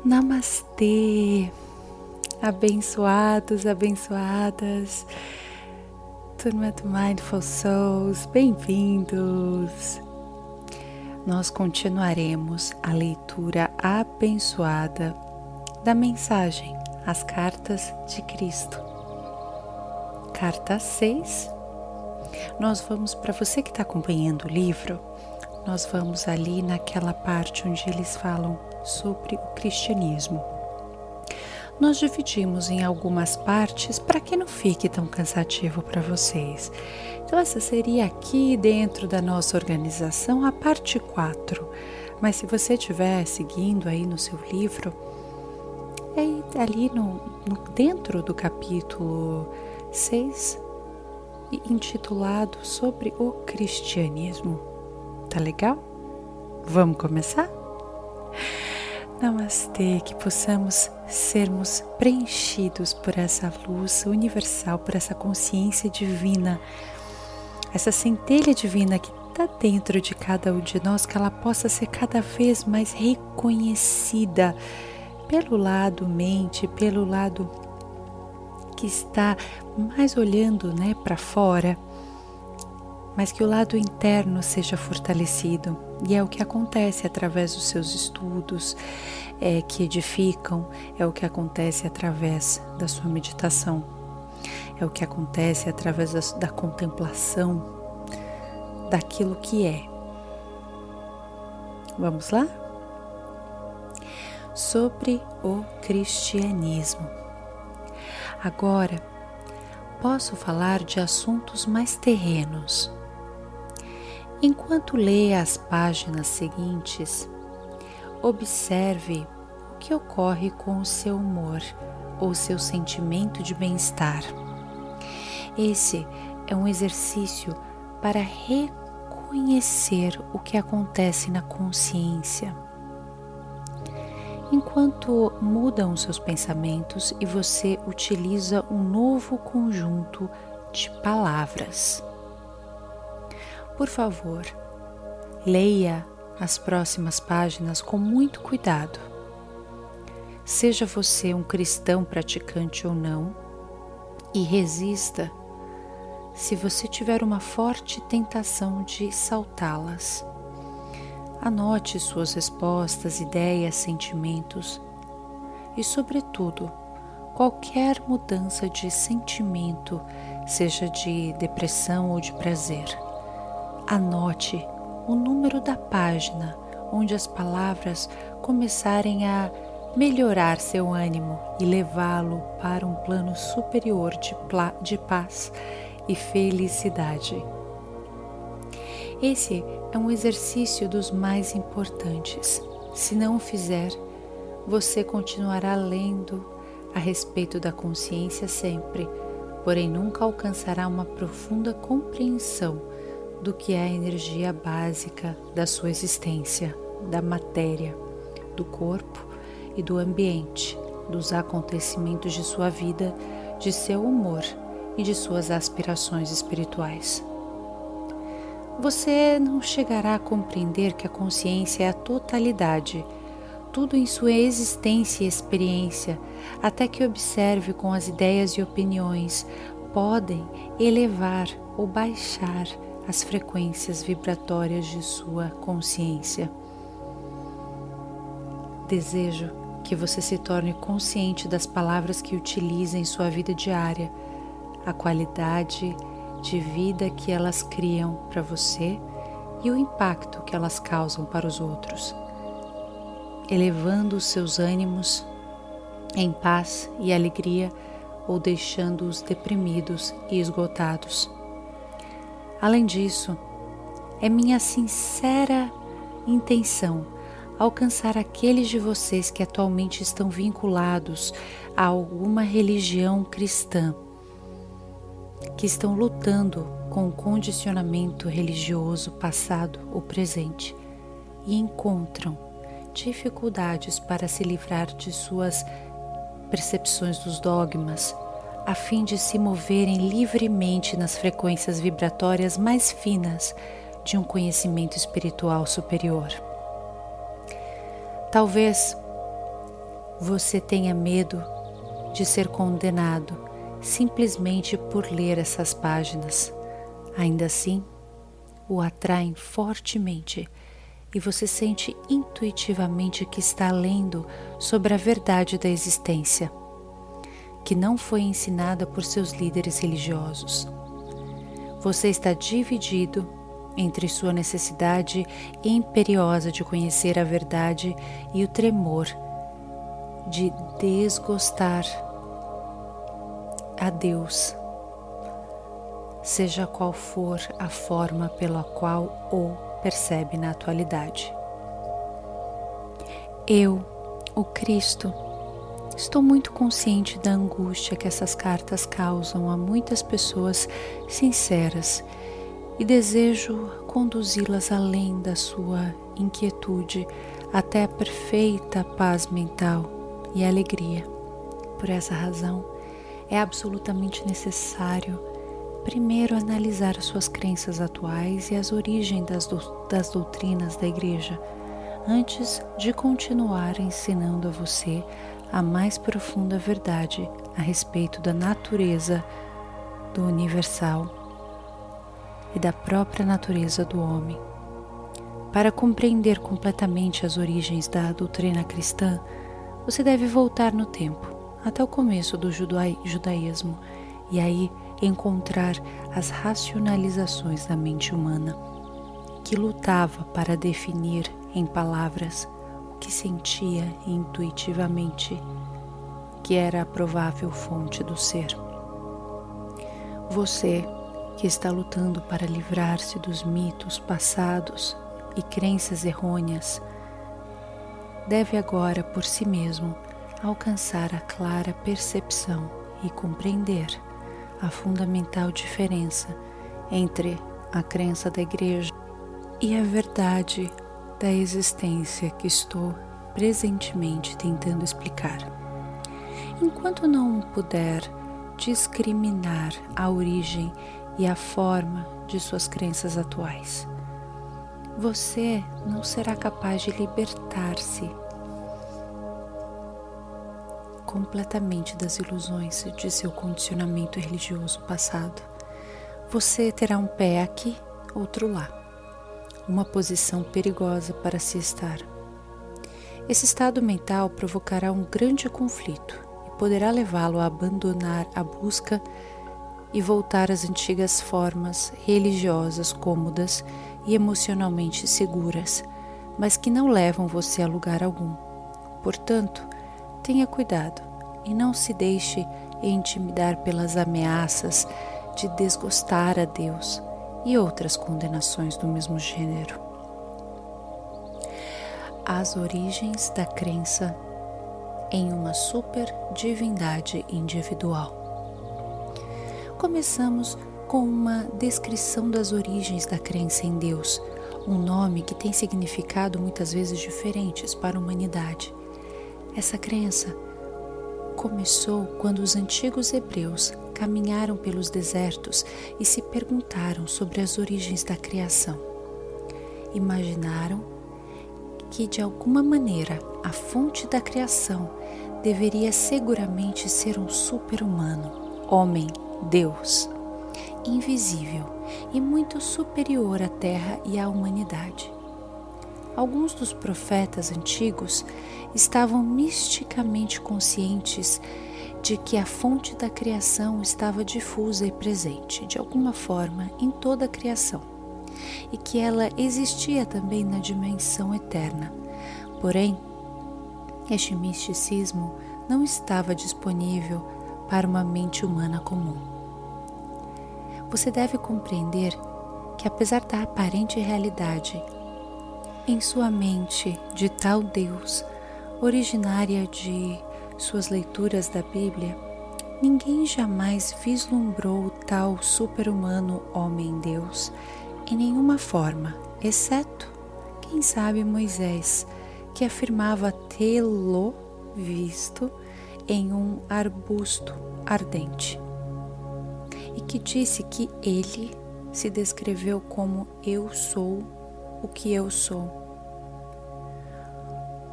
Namastê, abençoados, abençoadas, turma do Mindful Souls, bem-vindos! Nós continuaremos a leitura abençoada da mensagem As Cartas de Cristo. Carta 6, nós vamos, para você que está acompanhando o livro, nós vamos ali naquela parte onde eles falam sobre o cristianismo. Nós dividimos em algumas partes para que não fique tão cansativo para vocês. Então essa seria aqui dentro da nossa organização a parte 4. Mas se você estiver seguindo aí no seu livro, é ali dentro do capítulo 6, intitulado sobre o cristianismo. Tá legal? Vamos começar? Namastê, que possamos sermos preenchidos por essa luz universal, por essa consciência divina, essa centelha divina que está dentro de cada um de nós, que ela possa ser cada vez mais reconhecida pelo lado mente, pelo lado que está mais olhando, para fora, mas que o lado interno seja fortalecido. E é o que acontece através dos seus estudos, que edificam, é o que acontece através da sua meditação, é o que acontece através da contemplação daquilo que é. Vamos lá? Sobre o cristianismo. Agora, posso falar de assuntos mais terrenos. Enquanto lê as páginas seguintes, observe o que ocorre com o seu humor ou seu sentimento de bem-estar. Esse é um exercício para reconhecer o que acontece na consciência. Enquanto mudam os seus pensamentos e você utiliza um novo conjunto de palavras. Por favor, leia as próximas páginas com muito cuidado. Seja você um cristão praticante ou não, e resista se você tiver uma forte tentação de saltá-las. Anote suas respostas, ideias, sentimentos e, sobretudo, qualquer mudança de sentimento, seja de depressão ou de prazer. Anote o número da página onde as palavras começarem a melhorar seu ânimo e levá-lo para um plano superior de paz e felicidade. Esse é um exercício dos mais importantes. Se não o fizer, você continuará lendo a respeito da consciência sempre, porém nunca alcançará uma profunda compreensão do que é a energia básica da sua existência, da matéria, do corpo e do ambiente, dos acontecimentos de sua vida, de seu humor e de suas aspirações espirituais. Você não chegará a compreender que a consciência é a totalidade, tudo em sua existência e experiência, até que observe como as ideias e opiniões podem elevar ou baixar as frequências vibratórias de sua consciência. Desejo que você se torne consciente das palavras que utiliza em sua vida diária, a qualidade de vida que elas criam para você e o impacto que elas causam para os outros, elevando os seus ânimos em paz e alegria ou deixando-os deprimidos e esgotados. Além disso, é minha sincera intenção alcançar aqueles de vocês que atualmente estão vinculados a alguma religião cristã, que estão lutando com o condicionamento religioso passado ou presente e encontram dificuldades para se livrar de suas percepções dos dogmas, a fim de se moverem livremente nas frequências vibratórias mais finas de um conhecimento espiritual superior. Talvez você tenha medo de ser condenado simplesmente por ler essas páginas. Ainda assim, o atraem fortemente e você sente intuitivamente que está lendo sobre a verdade da existência, que não foi ensinada por seus líderes religiosos. Você está dividido entre sua necessidade imperiosa de conhecer a verdade e o tremor de desgostar a Deus, seja qual for a forma pela qual o percebe na atualidade. Eu, o Cristo, estou muito consciente da angústia que essas cartas causam a muitas pessoas sinceras e desejo conduzi-las além da sua inquietude até a perfeita paz mental e alegria. Por essa razão, é absolutamente necessário primeiro analisar as suas crenças atuais e as origens das doutrinas da Igreja, antes de continuar ensinando a você a mais profunda verdade a respeito da natureza do universal e da própria natureza do homem. Para compreender completamente as origens da doutrina cristã, você deve voltar no tempo, até o começo do judaísmo, e aí encontrar as racionalizações da mente humana, que lutava para definir em palavras o que sentia intuitivamente, que era a provável fonte do ser. Você, que está lutando para livrar-se dos mitos passados e crenças errôneas, deve agora por si mesmo alcançar a clara percepção e compreender a fundamental diferença entre a crença da Igreja e a verdade da existência que estou presentemente tentando explicar. Enquanto não puder discriminar a origem e a forma de suas crenças atuais, você não será capaz de libertar-se completamente das ilusões de seu condicionamento religioso passado. Você terá um pé aqui, outro lá, uma posição perigosa para se estar. Esse estado mental provocará um grande conflito e poderá levá-lo a abandonar a busca e voltar às antigas formas religiosas cômodas e emocionalmente seguras, mas que não levam você a lugar algum. Portanto, tenha cuidado e não se deixe intimidar pelas ameaças de desgostar a Deus e outras condenações do mesmo gênero. As origens da crença em uma superdivindade individual. Começamos com uma descrição das origens da crença em Deus, um nome que tem significado muitas vezes diferentes para a humanidade. Essa crença começou quando os antigos hebreus caminharam pelos desertos e se perguntaram sobre as origens da criação. Imaginaram que, de alguma maneira, a fonte da criação deveria seguramente ser um super-humano, homem, Deus, invisível e muito superior à terra e à humanidade. Alguns dos profetas antigos estavam misticamente conscientes de que a fonte da criação estava difusa e presente, de alguma forma, em toda a criação, e que ela existia também na dimensão eterna. Porém, este misticismo não estava disponível para uma mente humana comum. Você deve compreender que, apesar da aparente realidade em sua mente de tal Deus, originária de suas leituras da Bíblia, ninguém jamais vislumbrou tal super-humano homem-Deus em nenhuma forma, exceto, quem sabe, Moisés, que afirmava tê-lo visto em um arbusto ardente, e que disse que ele se descreveu como eu sou o que eu sou.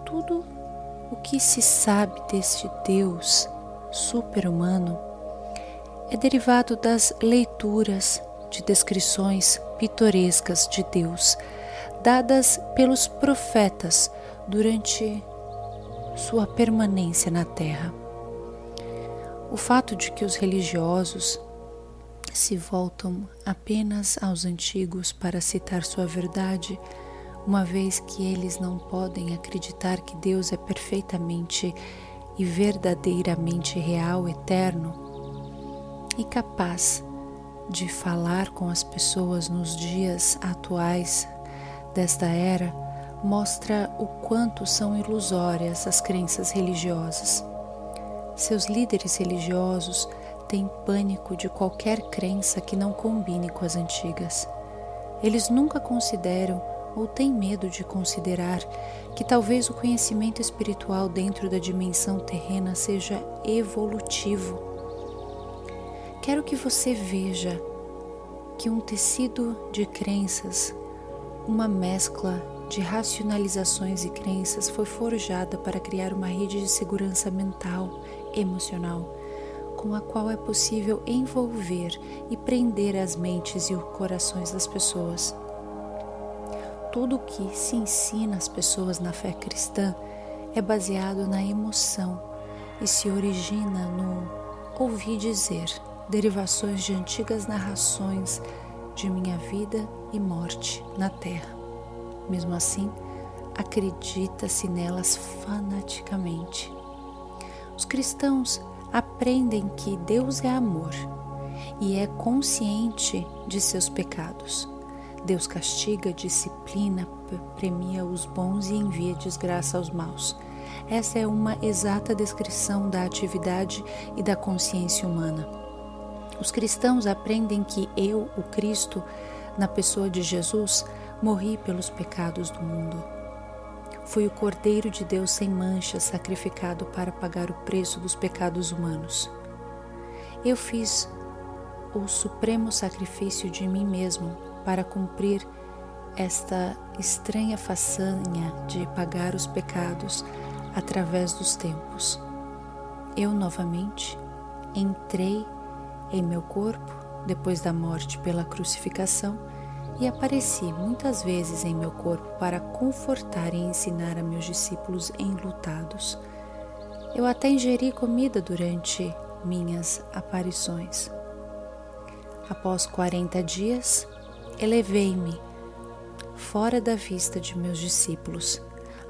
Tudo O que se sabe deste Deus super-humano é derivado das leituras de descrições pitorescas de Deus dadas pelos profetas durante sua permanência na Terra. O fato de que os religiosos se voltam apenas aos antigos para citar sua verdade, uma vez que eles não podem acreditar que Deus é perfeitamente e verdadeiramente real, eterno e capaz de falar com as pessoas nos dias atuais desta era, mostra o quanto são ilusórias as crenças religiosas. Seus líderes religiosos têm pânico de qualquer crença que não combine com as antigas. Eles nunca consideram ou têm medo de considerar que talvez o conhecimento espiritual dentro da dimensão terrena seja evolutivo. Quero que você veja que um tecido de crenças, uma mescla de racionalizações e crenças foi forjada para criar uma rede de segurança mental, emocional, com a qual é possível envolver e prender as mentes e os corações das pessoas. Tudo o que se ensina às pessoas na fé cristã é baseado na emoção e se origina no ouvir dizer, derivações de antigas narrações de minha vida e morte na Terra. Mesmo assim, acredita-se nelas fanaticamente. Os cristãos aprendem que Deus é amor e é consciente de seus pecados. Deus castiga, disciplina, premia os bons e envia desgraça aos maus. Essa é uma exata descrição da atividade e da consciência humana. Os cristãos aprendem que eu, o Cristo, na pessoa de Jesus, morri pelos pecados do mundo. Fui o Cordeiro de Deus sem mancha sacrificado para pagar o preço dos pecados humanos. Eu fiz o supremo sacrifício de mim mesmo para cumprir esta estranha façanha de pagar os pecados através dos tempos. Eu novamente entrei em meu corpo depois da morte pela crucificação e apareci muitas vezes em meu corpo para confortar e ensinar a meus discípulos enlutados. Eu até ingeri comida durante minhas aparições. Após 40 dias, elevei-me fora da vista de meus discípulos,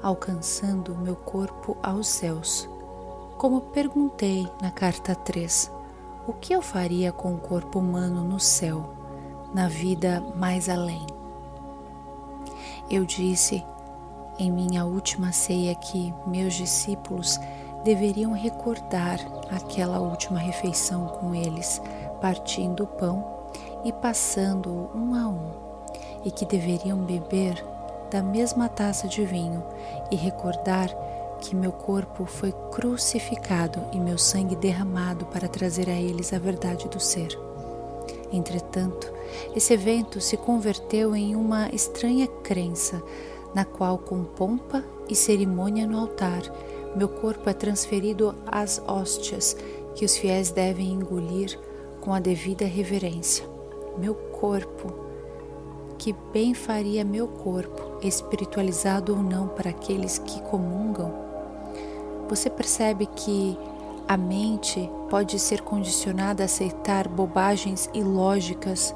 alcançando meu corpo aos céus. Como perguntei na carta 3, o que eu faria com o corpo humano no céu, na vida mais além? Eu disse em minha última ceia que meus discípulos deveriam recordar aquela última refeição com eles, partindo o pão e passando-o um a um, e que deveriam beber da mesma taça de vinho e recordar que meu corpo foi crucificado e meu sangue derramado para trazer a eles a verdade do ser. Entretanto, esse evento se converteu em uma estranha crença, na qual, com pompa e cerimônia no altar, meu corpo é transferido às hóstias que os fiéis devem engolir com a devida reverência. Meu corpo, que bem faria meu corpo, espiritualizado ou não para aqueles que comungam? Você percebe que a mente pode ser condicionada a aceitar bobagens ilógicas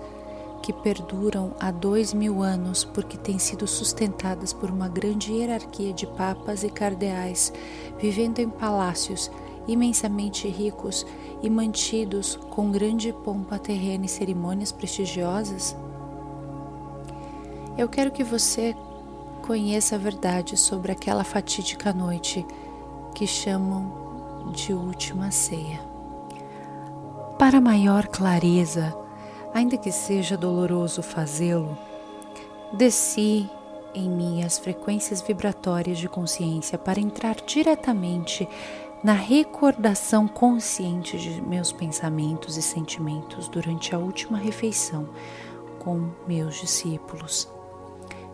que perduram há 2000 anos porque têm sido sustentadas por uma grande hierarquia de papas e cardeais vivendo em palácios imensamente ricos e mantidos com grande pompa terrena e cerimônias prestigiosas? Eu quero que você conheça a verdade sobre aquela fatídica noite que chamam de última ceia. Para maior clareza, ainda que seja doloroso fazê-lo, desci em mim as frequências vibratórias de consciência para entrar diretamente na recordação consciente de meus pensamentos e sentimentos durante a última refeição com meus discípulos.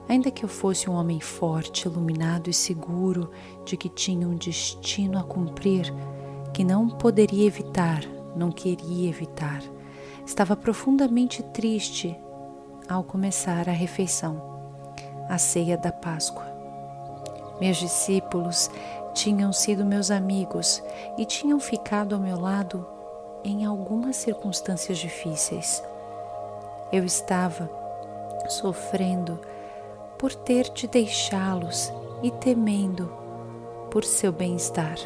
Ainda que eu fosse um homem forte, iluminado e seguro de que tinha um destino a cumprir, que não poderia evitar, não queria evitar, estava profundamente triste ao começar a refeição, a ceia da Páscoa. Meus discípulos tinham sido meus amigos e tinham ficado ao meu lado em algumas circunstâncias difíceis. Eu estava sofrendo por ter de deixá-los e temendo por seu bem-estar.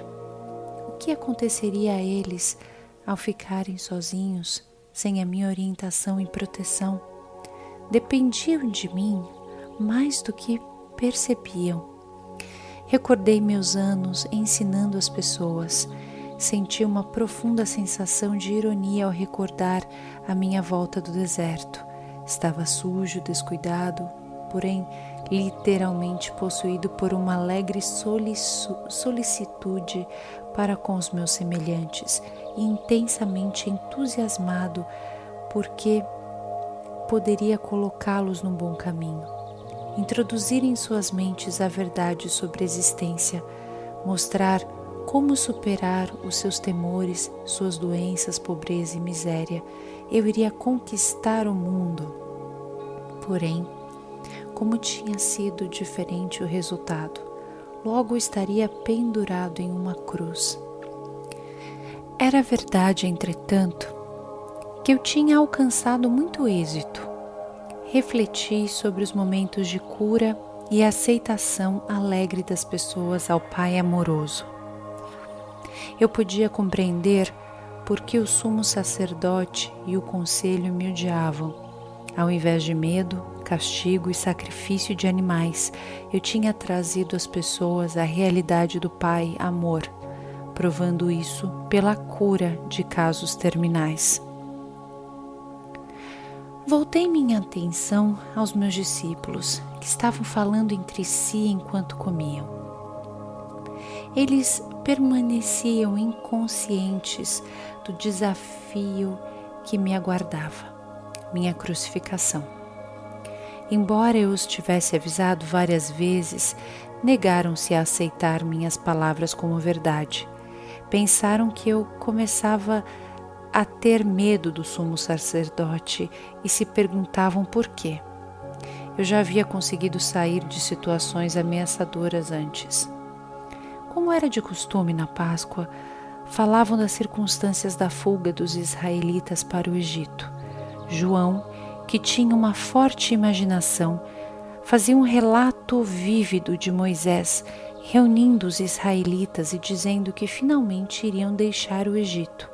O que aconteceria a eles ao ficarem sozinhos, sem a minha orientação e proteção? Dependiam de mim mais do que percebiam. Recordei meus anos ensinando as pessoas. Senti uma profunda sensação de ironia ao recordar a minha volta do deserto. Estava sujo, descuidado, porém literalmente possuído por uma alegre solicitude para com os meus semelhantes e intensamente entusiasmado porque poderia colocá-los no bom caminho, introduzir em suas mentes a verdade sobre a existência, mostrar como superar os seus temores, suas doenças, pobreza e miséria. Eu iria conquistar o mundo. Porém, como tinha sido diferente o resultado, logo estaria pendurado em uma cruz. Era verdade, entretanto, que eu tinha alcançado muito êxito. Refleti sobre os momentos de cura e aceitação alegre das pessoas ao Pai amoroso. Eu podia compreender por que o sumo sacerdote e o conselho me odiavam. Ao invés de medo, castigo e sacrifício de animais, eu tinha trazido às pessoas a realidade do Pai amor, provando isso pela cura de casos terminais. Voltei minha atenção aos meus discípulos, que estavam falando entre si enquanto comiam. Eles permaneciam inconscientes do desafio que me aguardava, minha crucificação. Embora eu os tivesse avisado várias vezes, negaram-se a aceitar minhas palavras como verdade. Pensaram que eu começava a ter medo do sumo sacerdote e se perguntavam por quê. Eu já havia conseguido sair de situações ameaçadoras antes. Como era de costume na Páscoa, falavam das circunstâncias da fuga dos israelitas para o Egito. João, que tinha uma forte imaginação, fazia um relato vívido de Moisés reunindo os israelitas e dizendo que finalmente iriam deixar o Egito,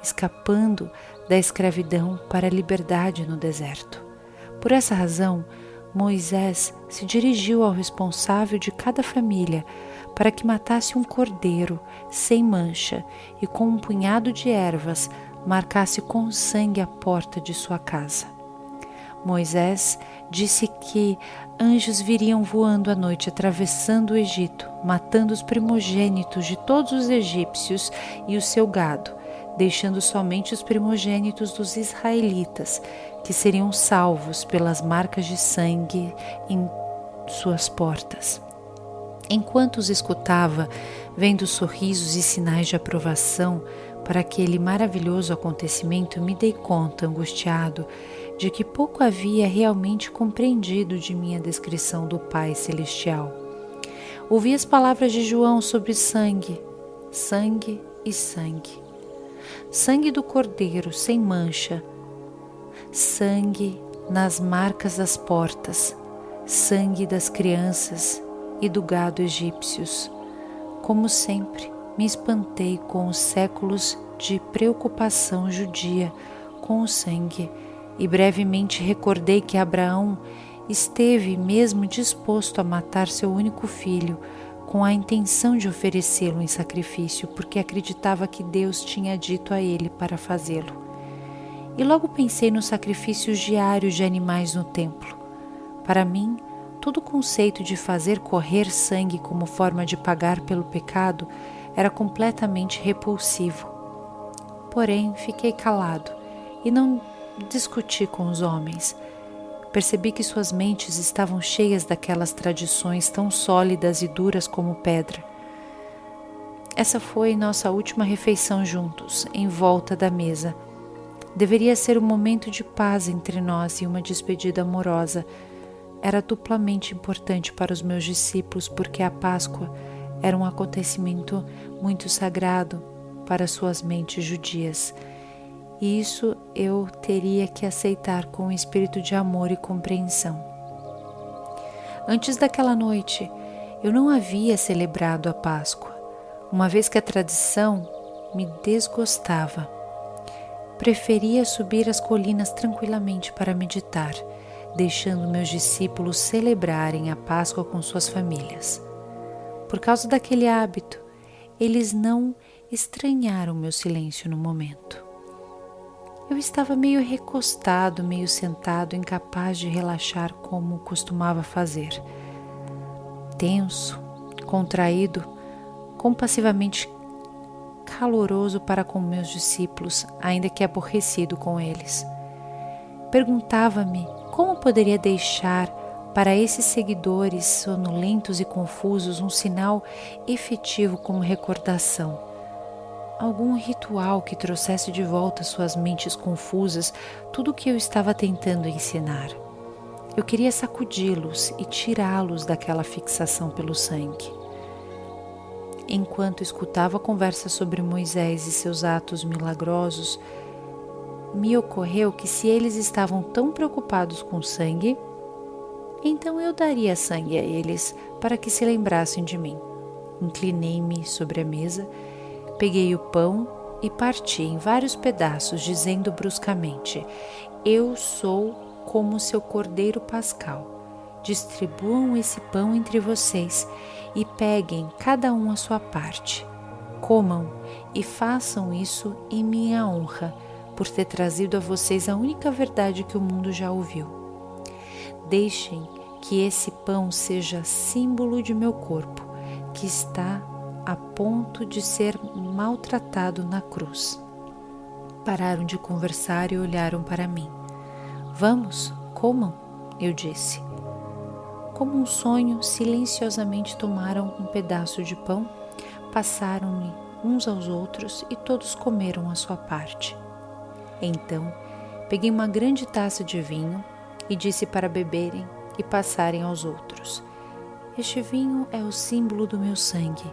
escapando da escravidão para a liberdade no deserto. Por essa razão, Moisés se dirigiu ao responsável de cada família para que matasse um cordeiro sem mancha e com um punhado de ervas marcasse com sangue a porta de sua casa. Moisés disse que anjos viriam voando à noite atravessando o Egito, matando os primogênitos de todos os egípcios e o seu gado, deixando somente os primogênitos dos israelitas, que seriam salvos pelas marcas de sangue em suas portas. Enquanto os escutava, vendo sorrisos e sinais de aprovação para aquele maravilhoso acontecimento, me dei conta, angustiado, de que pouco havia realmente compreendido de minha descrição do Pai Celestial. Ouvi as palavras de João sobre sangue, sangue e sangue. Sangue do cordeiro sem mancha, sangue nas marcas das portas, sangue das crianças e do gado egípcios. Como sempre, me espantei com os séculos de preocupação judia com o sangue e brevemente recordei que Abraão esteve mesmo disposto a matar seu único filho com a intenção de oferecê-lo em sacrifício, porque acreditava que Deus tinha dito a ele para fazê-lo. E logo pensei nos sacrifícios diários de animais no templo. Para mim, todo o conceito de fazer correr sangue como forma de pagar pelo pecado era completamente repulsivo. Porém, fiquei calado e não discuti com os homens. Percebi que suas mentes estavam cheias daquelas tradições tão sólidas e duras como pedra. Essa foi nossa última refeição juntos, em volta da mesa. Deveria ser um momento de paz entre nós e uma despedida amorosa. Era duplamente importante para os meus discípulos porque a Páscoa era um acontecimento muito sagrado para suas mentes judias. E isso eu teria que aceitar com um espírito de amor e compreensão. Antes daquela noite, eu não havia celebrado a Páscoa, uma vez que a tradição me desgostava. Preferia subir as colinas tranquilamente para meditar, deixando meus discípulos celebrarem a Páscoa com suas famílias. Por causa daquele hábito, eles não estranharam meu silêncio no momento. Eu estava meio recostado, meio sentado, incapaz de relaxar como costumava fazer. Tenso, contraído, compassivamente caloroso para com meus discípulos, ainda que aborrecido com eles. Perguntava-me como poderia deixar para esses seguidores sonolentos e confusos um sinal efetivo como recordação. Algum ritual que trouxesse de volta suas mentes confusas tudo o que eu estava tentando ensinar. Eu queria sacudi-los e tirá-los daquela fixação pelo sangue. Enquanto escutava a conversa sobre Moisés e seus atos milagrosos, me ocorreu que se eles estavam tão preocupados com sangue, então eu daria sangue a eles para que se lembrassem de mim. Inclinei-me sobre a mesa, peguei o pão e parti em vários pedaços, dizendo bruscamente: eu sou como seu cordeiro pascal. Distribuam esse pão entre vocês e peguem cada um a sua parte. Comam e façam isso em minha honra, por ter trazido a vocês a única verdade que o mundo já ouviu. Deixem que esse pão seja símbolo de meu corpo, que está a ponto de ser maltratado na cruz. Pararam de conversar e olharam para mim. Vamos, comam, eu disse. Como um sonho, silenciosamente tomaram um pedaço de pão, passaram-me uns aos outros e todos comeram a sua parte. Então, peguei uma grande taça de vinho e disse para beberem e passarem aos outros. Este vinho é o símbolo do meu sangue.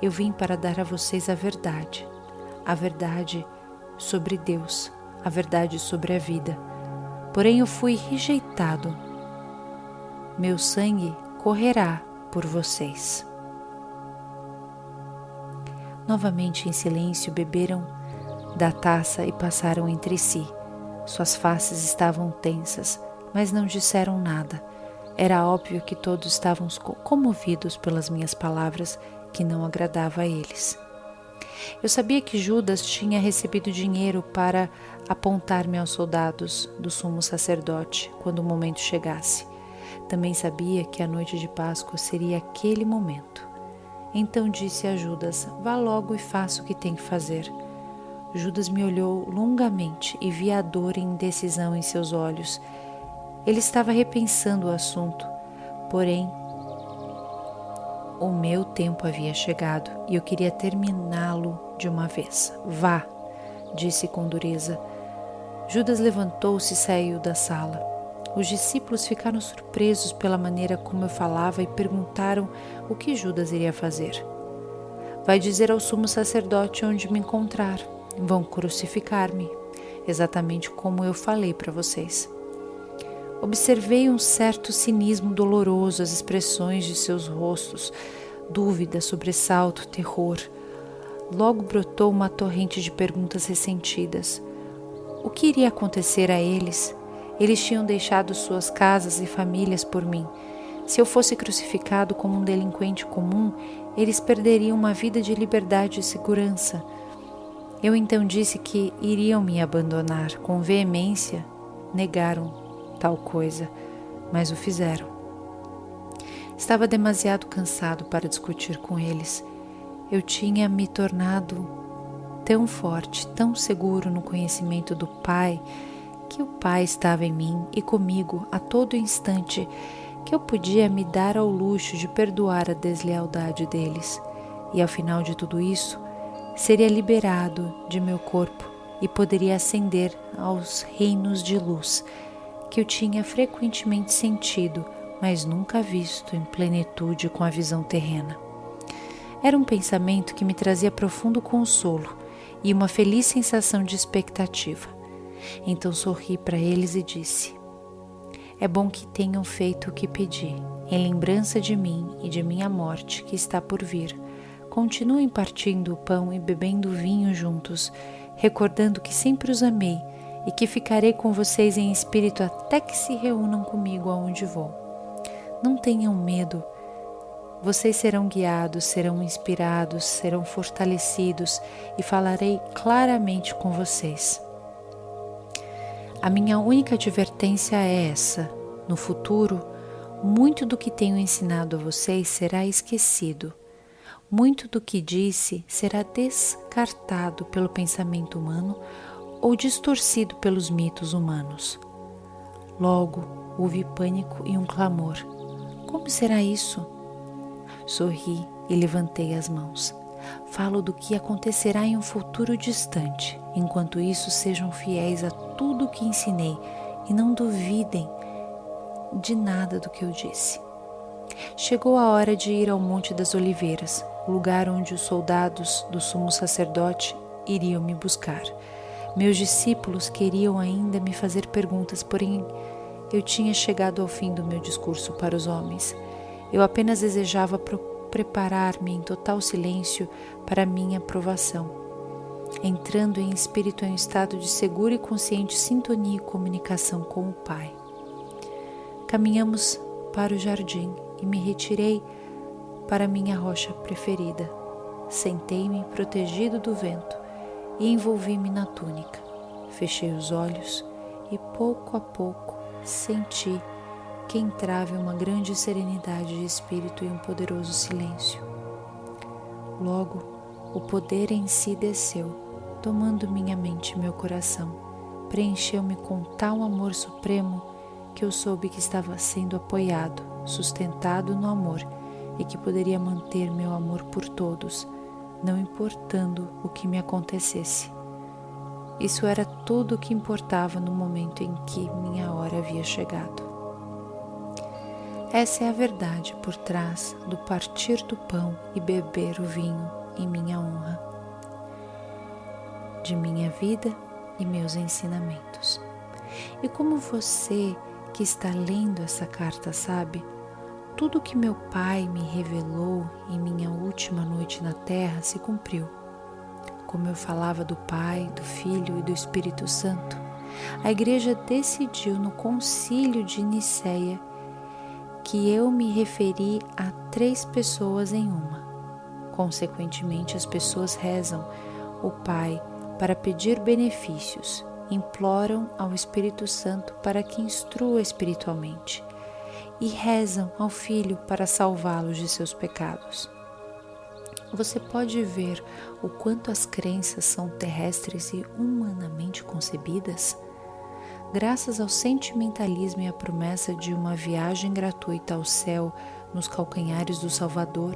Eu vim para dar a vocês a verdade sobre Deus, a verdade sobre a vida. Porém eu fui rejeitado. Meu sangue correrá por vocês. Novamente em silêncio beberam da taça e passaram entre si. Suas faces estavam tensas, mas não disseram nada. Era óbvio que todos estavam comovidos pelas minhas palavras, que não agradava a eles. Eu sabia que Judas tinha recebido dinheiro para apontar-me aos soldados do sumo sacerdote quando o momento chegasse. Também sabia que a noite de Páscoa seria aquele momento. Então disse a Judas: vá logo e faça o que tem que fazer. Judas me olhou longamente e vi a dor e indecisão em seus olhos. Ele estava repensando o assunto, porém o meu tempo havia chegado e eu queria terminá-lo de uma vez. Vá, disse com dureza. Judas levantou-se e saiu da sala. Os discípulos ficaram surpresos pela maneira como eu falava e perguntaram o que Judas iria fazer. Vai dizer ao sumo sacerdote onde me encontrar. Vão crucificar-me, exatamente como eu falei para vocês. Observei um certo cinismo doloroso às expressões de seus rostos, dúvida, sobressalto, terror. Logo brotou uma torrente de perguntas ressentidas. O que iria acontecer a eles? Eles tinham deixado suas casas e famílias por mim. Se eu fosse crucificado como um delinquente comum, eles perderiam uma vida de liberdade e segurança. Eu então disse que iriam me abandonar. Com veemência, negaram tal coisa, mas o fizeram. Estava demasiado cansado para discutir com eles. Eu tinha me tornado tão forte, tão seguro no conhecimento do Pai, que o Pai estava em mim e comigo a todo instante, que eu podia me dar ao luxo de perdoar a deslealdade deles. E ao final de tudo isso, seria liberado de meu corpo e poderia ascender aos reinos de luz que eu tinha frequentemente sentido, mas nunca visto em plenitude com a visão terrena. Era um pensamento que me trazia profundo consolo e uma feliz sensação de expectativa. Então sorri para eles e disse: é bom que tenham feito o que pedi, em lembrança de mim e de minha morte que está por vir. Continuem partindo o pão e bebendo o vinho juntos, recordando que sempre os amei e que ficarei com vocês em espírito até que se reúnam comigo aonde vou. Não tenham medo. Vocês serão guiados, serão inspirados, serão fortalecidos e falarei claramente com vocês. A minha única advertência é essa: no futuro, muito do que tenho ensinado a vocês será esquecido. Muito do que disse será descartado pelo pensamento humano ou distorcido pelos mitos humanos. Logo, houve pânico e um clamor. Como será isso? Sorri e levantei as mãos. Falo do que acontecerá em um futuro distante. Enquanto isso, sejam fiéis a tudo o que ensinei e não duvidem de nada do que eu disse. Chegou a hora de ir ao Monte das Oliveiras, o lugar onde os soldados do sumo sacerdote iriam me buscar. Meus discípulos queriam ainda me fazer perguntas, porém eu tinha chegado ao fim do meu discurso para os homens. Eu apenas desejava preparar-me em total silêncio para a minha aprovação, entrando em espírito em um estado de segura e consciente sintonia e comunicação com o Pai. Caminhamos para o jardim e me retirei para minha rocha preferida. Sentei-me protegido do vento e envolvi-me na túnica. Fechei os olhos e pouco a pouco senti que entrava em uma grande serenidade de espírito e um poderoso silêncio. Logo, o poder em si desceu, tomando minha mente e meu coração. Preencheu-me com tal amor supremo que eu soube que estava sendo apoiado, sustentado no amor e que poderia manter meu amor por todos, não importando o que me acontecesse. Isso era tudo o que importava no momento em que minha hora havia chegado. Essa é a verdade por trás do partir do pão e beber o vinho em minha honra, de minha vida e meus ensinamentos. E como você que está lendo essa carta sabe, tudo que meu Pai me revelou em minha última noite na terra se cumpriu. Como eu falava do Pai, do Filho e do Espírito Santo, a Igreja decidiu no Concílio de Nicéia que eu me referi a 3 pessoas em uma. Consequentemente, as pessoas rezam o Pai para pedir benefícios, imploram ao Espírito Santo para que instrua espiritualmente e rezam ao Filho para salvá-los de seus pecados. Você pode ver o quanto as crenças são terrestres e humanamente concebidas? Graças ao sentimentalismo e à promessa de uma viagem gratuita ao céu nos calcanhares do Salvador,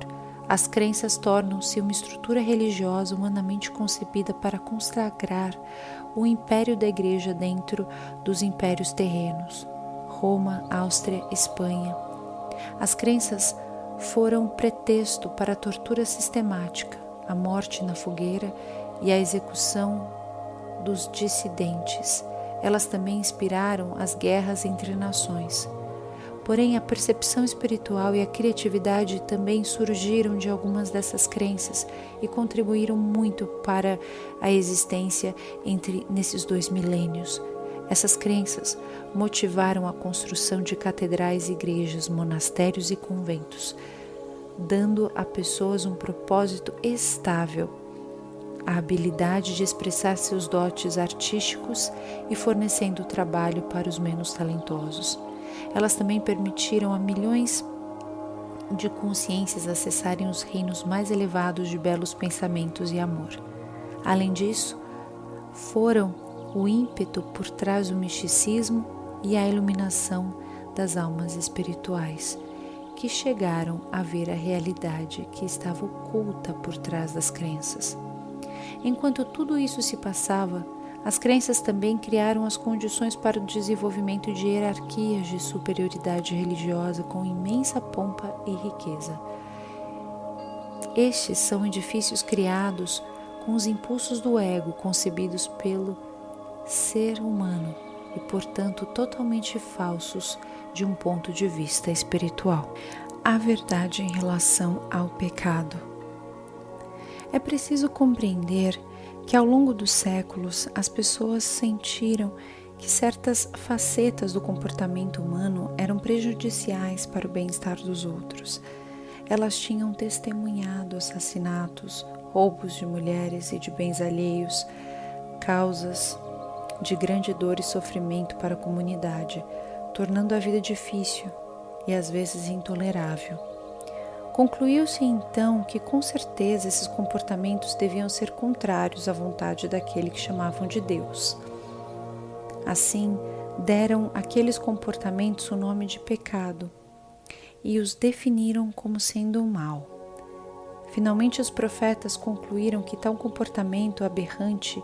as crenças tornam-se uma estrutura religiosa humanamente concebida para consagrar o império da Igreja dentro dos impérios terrenos, Roma, Áustria, Espanha. As crenças foram pretexto para a tortura sistemática, a morte na fogueira e a execução dos dissidentes. Elas também inspiraram as guerras entre nações. Porém, a percepção espiritual e a criatividade também surgiram de algumas dessas crenças e contribuíram muito para a existência nesses 2 milênios. Essas crenças motivaram a construção de catedrais, igrejas, monastérios e conventos, dando a pessoas um propósito estável, a habilidade de expressar seus dotes artísticos e fornecendo trabalho para os menos talentosos. Elas também permitiram a milhões de consciências acessarem os reinos mais elevados de belos pensamentos e amor. Além disso, foram o ímpeto por trás do misticismo e a iluminação das almas espirituais, que chegaram a ver a realidade que estava oculta por trás das crenças. Enquanto tudo isso se passava, as crenças também criaram as condições para o desenvolvimento de hierarquias de superioridade religiosa com imensa pompa e riqueza. Estes são edifícios criados com os impulsos do ego concebidos pelo ser humano e, portanto, totalmente falsos de um ponto de vista espiritual. A verdade em relação ao pecado. É preciso compreender que ao longo dos séculos as pessoas sentiram que certas facetas do comportamento humano eram prejudiciais para o bem-estar dos outros. Elas tinham testemunhado assassinatos, roubos de mulheres e de bens alheios, causas de grande dor e sofrimento para a comunidade, tornando a vida difícil e às vezes intolerável. Concluiu-se então que com certeza esses comportamentos deviam ser contrários à vontade daquele que chamavam de Deus. Assim, deram àqueles comportamentos o nome de pecado e os definiram como sendo o mal. Finalmente, os profetas concluíram que tal comportamento aberrante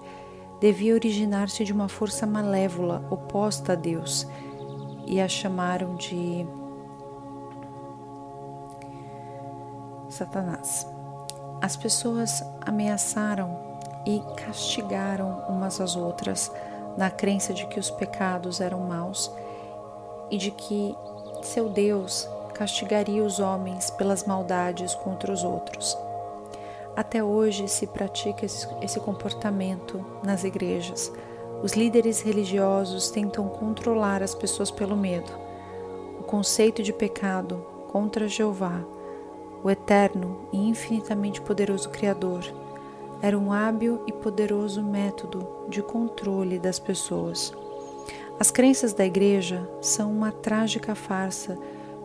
devia originar-se de uma força malévola oposta a Deus e a chamaram de Satanás. As pessoas ameaçaram e castigaram umas às outras na crença de que os pecados eram maus e de que seu Deus castigaria os homens pelas maldades contra os outros. Até hoje se pratica esse comportamento nas igrejas. Os líderes religiosos tentam controlar as pessoas pelo medo. O conceito de pecado contra Jeová, o eterno e infinitamente poderoso Criador, era um hábil e poderoso método de controle das pessoas. As crenças da igreja são uma trágica farsa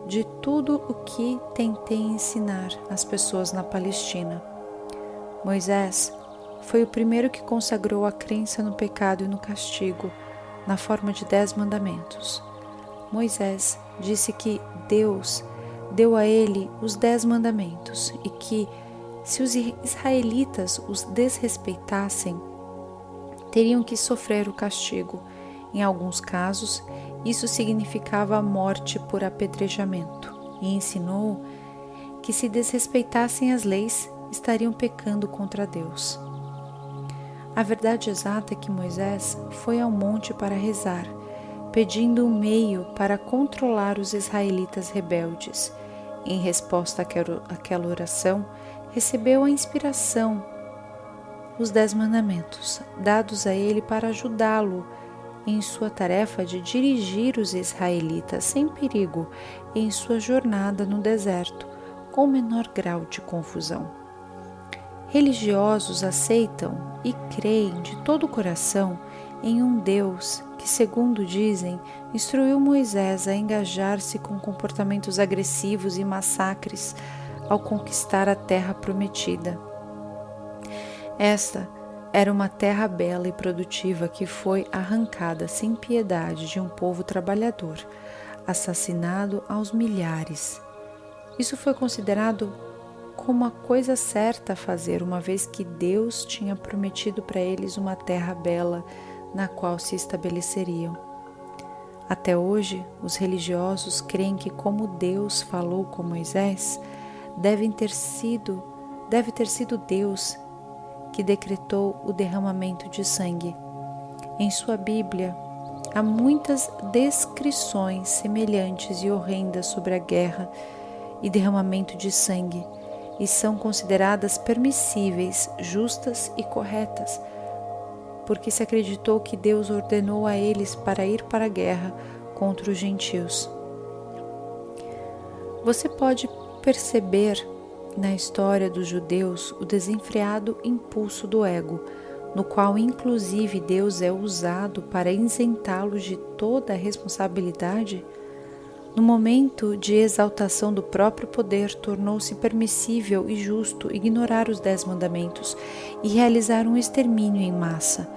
de tudo o que tentei ensinar às pessoas na Palestina. Moisés foi o primeiro que consagrou a crença no pecado e no castigo na forma de 10 mandamentos. Moisés disse que Deus deu a ele os 10 mandamentos e que, se os israelitas os desrespeitassem, teriam que sofrer o castigo. Em alguns casos, isso significava a morte por apedrejamento, e ensinou que, se desrespeitassem as leis, estariam pecando contra Deus. A verdade exata é que Moisés foi ao monte para rezar, pedindo um meio para controlar os israelitas rebeldes. Em resposta àquela oração, recebeu a inspiração, os 10 mandamentos, dados a ele para ajudá-lo em sua tarefa de dirigir os israelitas sem perigo em sua jornada no deserto, com menor grau de confusão. Religiosos aceitam e creem de todo o coração em um Deus que, segundo dizem, instruiu Moisés a engajar-se com comportamentos agressivos e massacres ao conquistar a terra prometida. Esta era uma terra bela e produtiva que foi arrancada sem piedade de um povo trabalhador, assassinado aos milhares. Isso foi considerado como a coisa certa a fazer, uma vez que Deus tinha prometido para eles uma terra bela na qual se estabeleceriam. Até hoje, os religiosos creem que, como Deus falou com Moisés, deve ter sido Deus que decretou o derramamento de sangue. Em sua Bíblia, há muitas descrições semelhantes e horrendas sobre a guerra e derramamento de sangue, e são consideradas permissíveis, justas e corretas, porque se acreditou que Deus ordenou a eles para ir para a guerra contra os gentios. Você pode perceber na história dos judeus o desenfreado impulso do ego, no qual inclusive Deus é usado para isentá-los de toda a responsabilidade. No momento de exaltação do próprio poder, tornou-se permissível e justo ignorar os 10 mandamentos e realizar um extermínio em massa.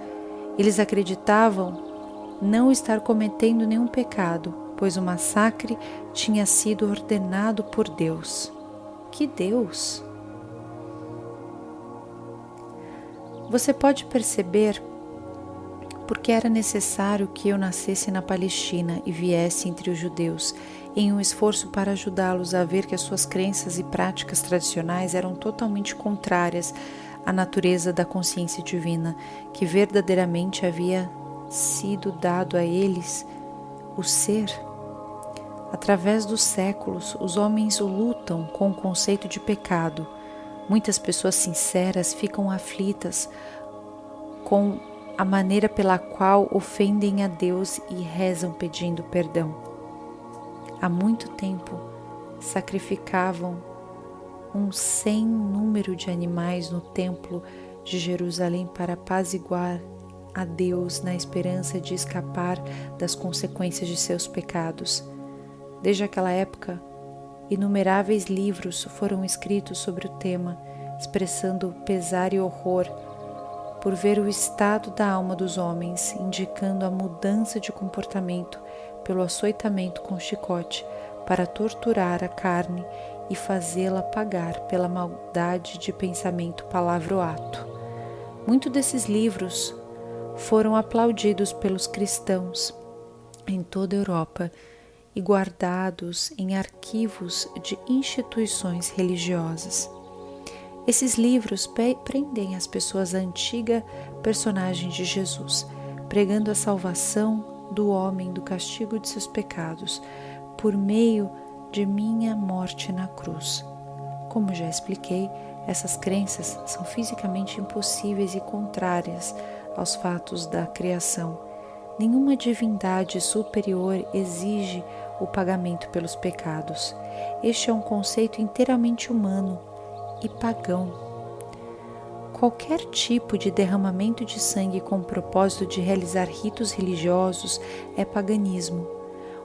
Eles acreditavam não estar cometendo nenhum pecado, pois o massacre tinha sido ordenado por Deus. Que Deus? Você pode perceber porque era necessário que eu nascesse na Palestina e viesse entre os judeus, em um esforço para ajudá-los a ver que as suas crenças e práticas tradicionais eram totalmente contrárias à natureza da consciência divina, que verdadeiramente havia sido dado a eles o ser. Através dos séculos, os homens lutam com o conceito de pecado. Muitas pessoas sinceras ficam aflitas com a maneira pela qual ofendem a Deus e rezam pedindo perdão. Há muito tempo sacrificavam um sem número de animais no templo de Jerusalém para apaziguar a Deus na esperança de escapar das consequências de seus pecados. Desde aquela época, inumeráveis livros foram escritos sobre o tema, expressando pesar e horror por ver o estado da alma dos homens, indicando a mudança de comportamento pelo açoitamento com chicote para torturar a carne e fazê-la pagar pela maldade de pensamento, palavra ou ato. Muitos desses livros foram aplaudidos pelos cristãos em toda a Europa e guardados em arquivos de instituições religiosas. Esses livros prendem as pessoas à antiga personagem de Jesus, pregando a salvação do homem do castigo de seus pecados, por meio de minha morte na cruz. Como já expliquei, essas crenças são fisicamente impossíveis e contrárias aos fatos da criação. Nenhuma divindade superior exige o pagamento pelos pecados. Este é um conceito inteiramente humano e pagão. Qualquer tipo de derramamento de sangue com o propósito de realizar ritos religiosos é paganismo.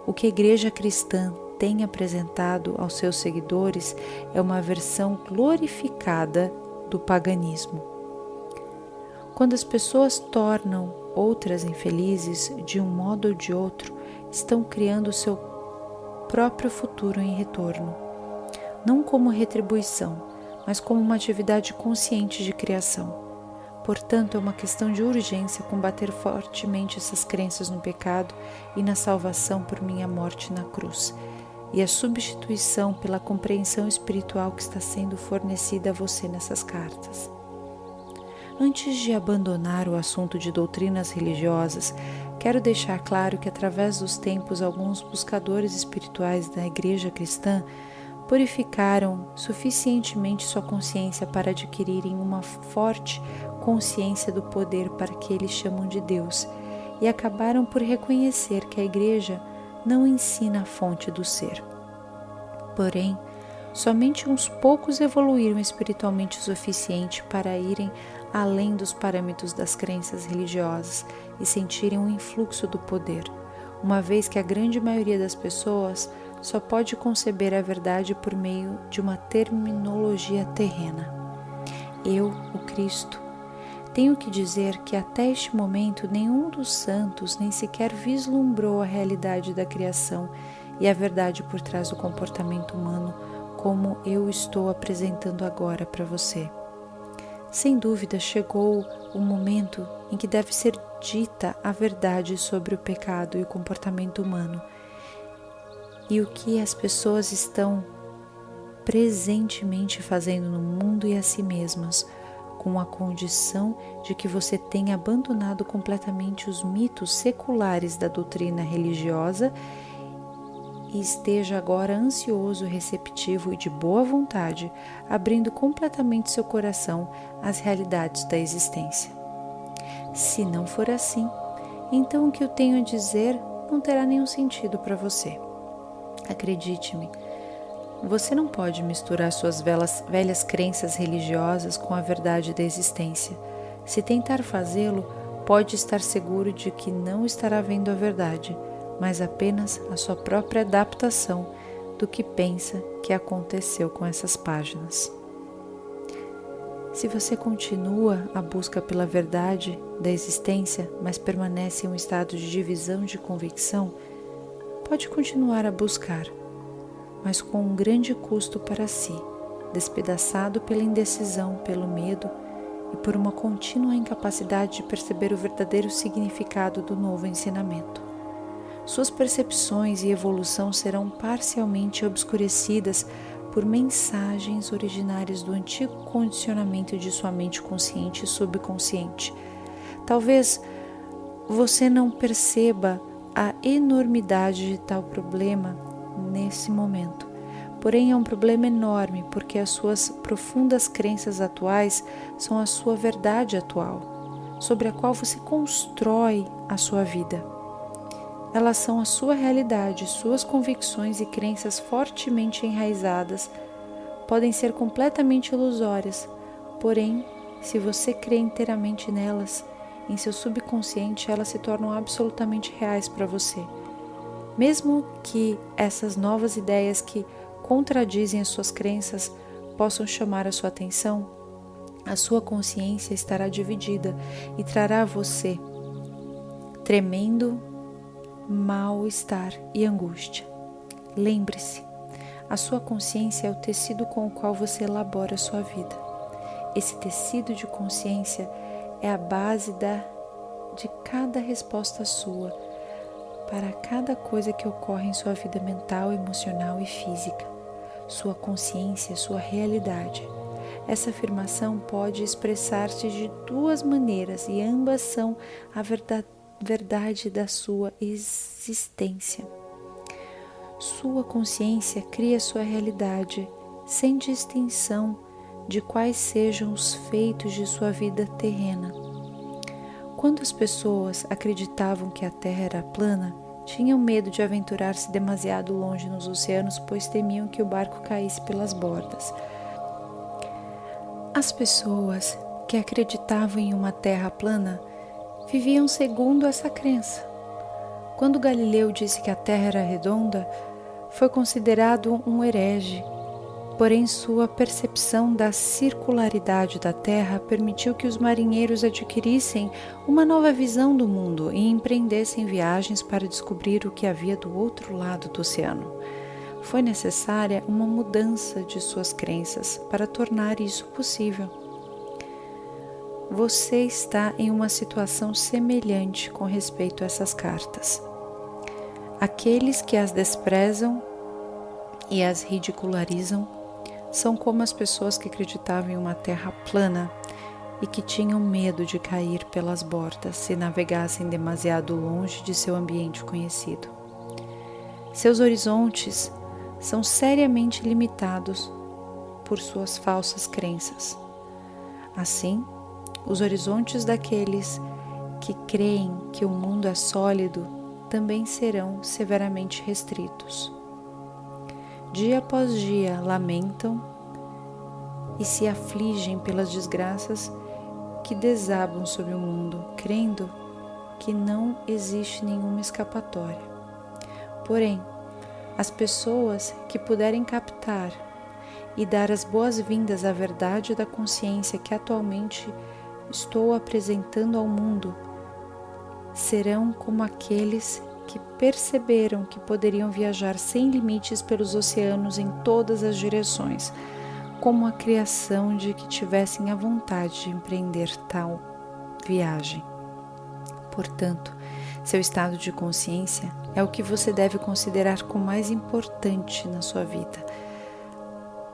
O que a Igreja cristã tem apresentado aos seus seguidores é uma versão glorificada do paganismo. Quando as pessoas tornam outras infelizes de um modo ou de outro, estão criando o seu próprio futuro em retorno, não como retribuição, mas como uma atividade consciente de criação. Portanto, é uma questão de urgência combater fortemente essas crenças no pecado e na salvação por minha morte na cruz, e a substituição pela compreensão espiritual que está sendo fornecida a você nessas cartas. Antes de abandonar o assunto de doutrinas religiosas, quero deixar claro que através dos tempos alguns buscadores espirituais da Igreja cristã purificaram suficientemente sua consciência para adquirirem uma forte consciência do poder para que eles chamam de Deus e acabaram por reconhecer que a Igreja não ensina a fonte do ser. Porém, somente uns poucos evoluíram espiritualmente o suficiente para irem além dos parâmetros das crenças religiosas e sentirem um influxo do poder, uma vez que a grande maioria das pessoas só pode conceber a verdade por meio de uma terminologia terrena. Eu, o Cristo, tenho que dizer que até este momento nenhum dos santos nem sequer vislumbrou a realidade da criação e a verdade por trás do comportamento humano como eu estou apresentando agora para você. Sem dúvida, chegou o momento em que deve ser dita a verdade sobre o pecado e o comportamento humano e o que as pessoas estão presentemente fazendo no mundo e a si mesmas, com a condição de que você tenha abandonado completamente os mitos seculares da doutrina religiosa e esteja agora ansioso, receptivo e de boa vontade, abrindo completamente seu coração às realidades da existência. Se não for assim, então o que eu tenho a dizer não terá nenhum sentido para você. Acredite-me, você não pode misturar suas velhas crenças religiosas com a verdade da existência. Se tentar fazê-lo, pode estar seguro de que não estará vendo a verdade, mas apenas a sua própria adaptação do que pensa que aconteceu com essas páginas. Se você continua a busca pela verdade da existência, mas permanece em um estado de divisão de convicção, pode continuar a buscar, mas com um grande custo para si, despedaçado pela indecisão, pelo medo e por uma contínua incapacidade de perceber o verdadeiro significado do novo ensinamento. Suas percepções e evolução serão parcialmente obscurecidas por mensagens originárias do antigo condicionamento de sua mente consciente e subconsciente. Talvez você não perceba a enormidade de tal problema nesse momento, porém é um problema enorme porque as suas profundas crenças atuais são a sua verdade atual, sobre a qual você constrói a sua vida. Elas são a sua realidade, suas convicções e crenças fortemente enraizadas podem ser completamente ilusórias, porém, se você crê inteiramente nelas, em seu subconsciente elas se tornam absolutamente reais para você. Mesmo que essas novas ideias que contradizem as suas crenças possam chamar a sua atenção, a sua consciência estará dividida e trará a você tremendo mal-estar e angústia. Lembre-se, a sua consciência é o tecido com o qual você elabora a sua vida. Esse tecido de consciência é a base de cada resposta sua para cada coisa que ocorre em sua vida mental, emocional e física. Sua consciência é sua realidade. Essa afirmação pode expressar-se de duas maneiras e ambas são a verdade da sua existência. Sua consciência cria sua realidade, sem distinção de quais sejam os feitos de sua vida terrena. Quando as pessoas acreditavam que a Terra era plana, tinham medo de aventurar-se demasiado longe nos oceanos, pois temiam que o barco caísse pelas bordas. As pessoas que acreditavam em uma Terra plana viviam segundo essa crença. Quando Galileu disse que a Terra era redonda, foi considerado um herege, porém sua percepção da circularidade da Terra permitiu que os marinheiros adquirissem uma nova visão do mundo e empreendessem viagens para descobrir o que havia do outro lado do oceano. Foi necessária uma mudança de suas crenças para tornar isso possível. Você está em uma situação semelhante com respeito a essas cartas. Aqueles que as desprezam e as ridicularizam são como as pessoas que acreditavam em uma terra plana e que tinham medo de cair pelas bordas se navegassem demasiado longe de seu ambiente conhecido. Seus horizontes são seriamente limitados por suas falsas crenças. Assim, os horizontes daqueles que creem que o mundo é sólido também serão severamente restritos. Dia após dia lamentam e se afligem pelas desgraças que desabam sobre o mundo, crendo que não existe nenhuma escapatória. Porém, as pessoas que puderem captar e dar as boas-vindas à verdade da consciência que atualmente estou apresentando ao mundo, serão como aqueles que perceberam que poderiam viajar sem limites pelos oceanos em todas as direções, como a criação de que tivessem a vontade de empreender tal viagem. Portanto, seu estado de consciência é o que você deve considerar como mais importante na sua vida.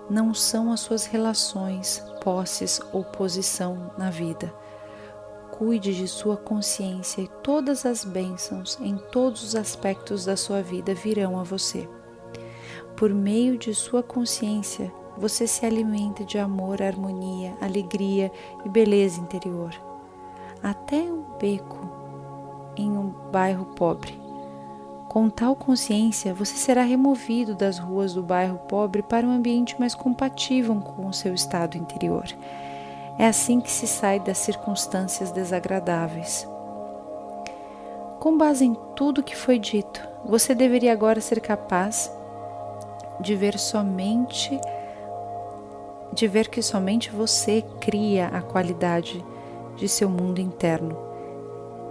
Não são as suas relações, posses ou posição na vida. Cuide de sua consciência e todas as bênçãos em todos os aspectos da sua vida virão a você. Por meio de sua consciência, você se alimenta de amor, harmonia, alegria e beleza interior. Até um beco em um bairro pobre. Com tal consciência, você será removido das ruas do bairro pobre para um ambiente mais compatível com o seu estado interior. É assim que se sai das circunstâncias desagradáveis. Com base em tudo que foi dito, você deveria agora ser capaz de ver somente de ver que somente você cria a qualidade de seu mundo interno.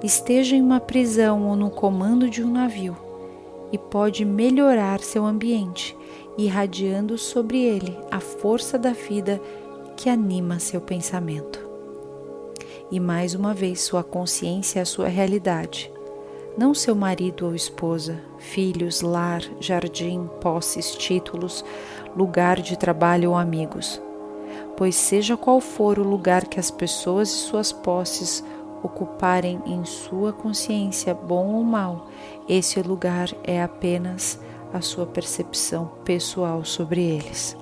Esteja em uma prisão ou no comando de um navio e pode melhorar seu ambiente, irradiando sobre ele a força da vida que anima seu pensamento. E mais uma vez, sua consciência é a sua realidade, não seu marido ou esposa, filhos, lar, jardim, posses, títulos, lugar de trabalho ou amigos. Pois seja qual for o lugar que as pessoas e suas posses ocuparem em sua consciência, bom ou mal, esse lugar é apenas a sua percepção pessoal sobre eles.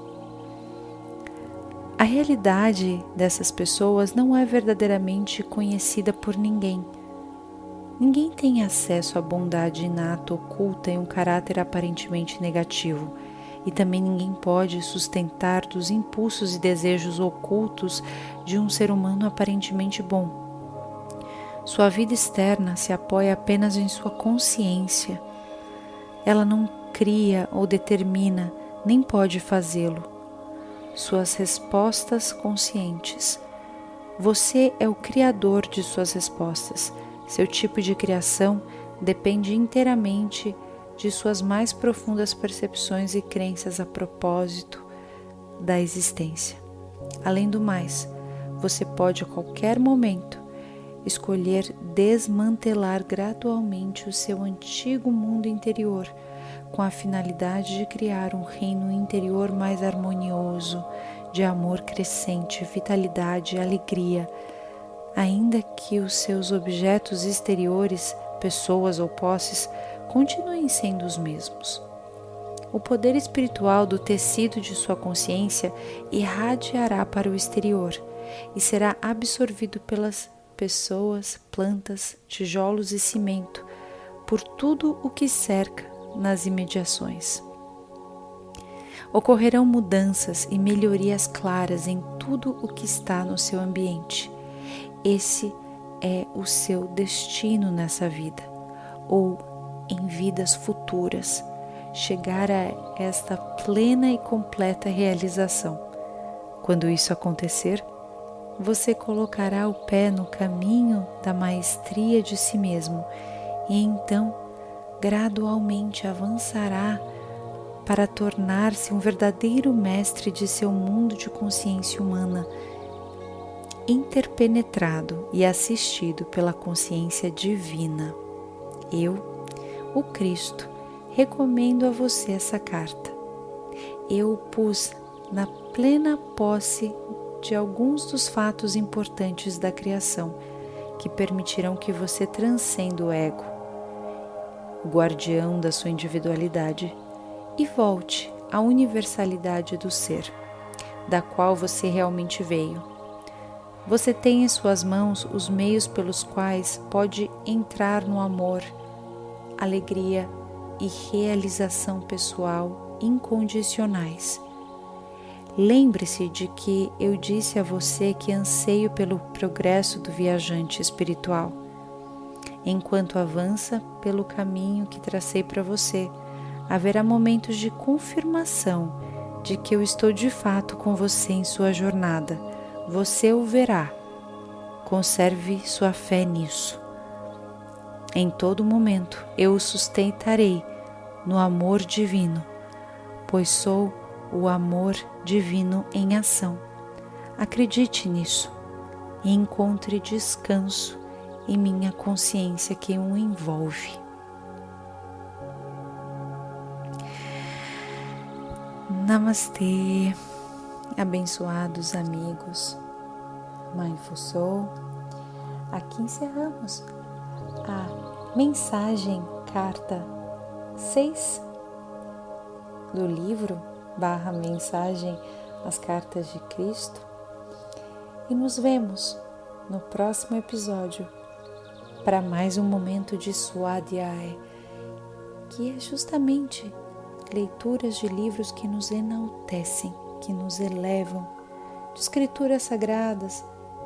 A realidade dessas pessoas não é verdadeiramente conhecida por ninguém. Ninguém tem acesso à bondade inata oculta em um caráter aparentemente negativo, e também ninguém pode sustentar dos impulsos e desejos ocultos de um ser humano aparentemente bom. Sua vida externa se apoia apenas em sua consciência. Ela não cria ou determina, nem pode fazê-lo. Suas respostas conscientes. Você é o criador de suas respostas. Seu tipo de criação depende inteiramente de suas mais profundas percepções e crenças a propósito da existência. Além do mais, você pode a qualquer momento escolher desmantelar gradualmente o seu antigo mundo interior, com a finalidade de criar um reino interior mais harmonioso, de amor crescente, vitalidade e alegria, ainda que os seus objetos exteriores, pessoas ou posses, continuem sendo os mesmos. O poder espiritual do tecido de sua consciência irradiará para o exterior e será absorvido pelas pessoas, plantas, tijolos e cimento, por tudo o que cerca nas imediações. Ocorrerão mudanças e melhorias claras em tudo o que está no seu ambiente. Esse é o seu destino nessa vida, ou em vidas futuras, chegar a esta plena e completa realização. Quando isso acontecer, você colocará o pé no caminho da maestria de si mesmo e então gradualmente avançará para tornar-se um verdadeiro mestre de seu mundo de consciência humana, interpenetrado e assistido pela consciência divina. Eu, o Cristo, recomendo a você essa carta. Eu o pus na plena posse de alguns dos fatos importantes da criação que permitirão que você transcenda o ego, o guardião da sua individualidade, e volte à universalidade do ser, da qual você realmente veio. Você tem em suas mãos os meios pelos quais pode entrar no amor, alegria e realização pessoal incondicionais. Lembre-se de que eu disse a você que anseio pelo progresso do viajante espiritual, enquanto avança pelo caminho que tracei para você. Haverá momentos de confirmação de que eu estou de fato com você em sua jornada. Você o verá. Conserve sua fé nisso. Em todo momento eu o sustentarei no amor divino, pois sou o amor divino em ação. Acredite nisso e encontre descanso em minha consciência que o envolve. Namastê, abençoados amigos, Mindful Soul. Aqui encerramos a mensagem, carta 6 do livro /mensagem As Cartas de Cristo, e nos vemos no próximo episódio para mais um momento de Swadhyaya, que é justamente leituras de livros que nos enaltecem, que nos elevam, de escrituras sagradas,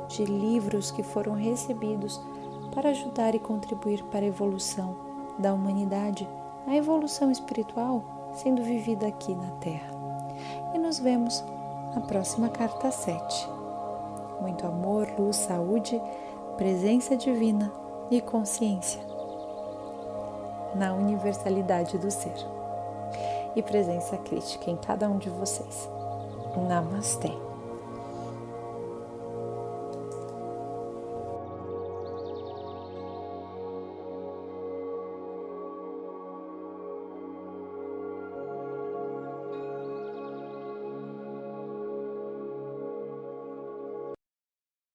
de livros que foram recebidos para ajudar e contribuir para a evolução da humanidade, a evolução espiritual sendo vivida aqui na Terra. E nos vemos a próxima carta 7. Muito amor, luz, saúde, presença divina e consciência na universalidade do ser. E presença crítica em cada um de vocês. Namastê.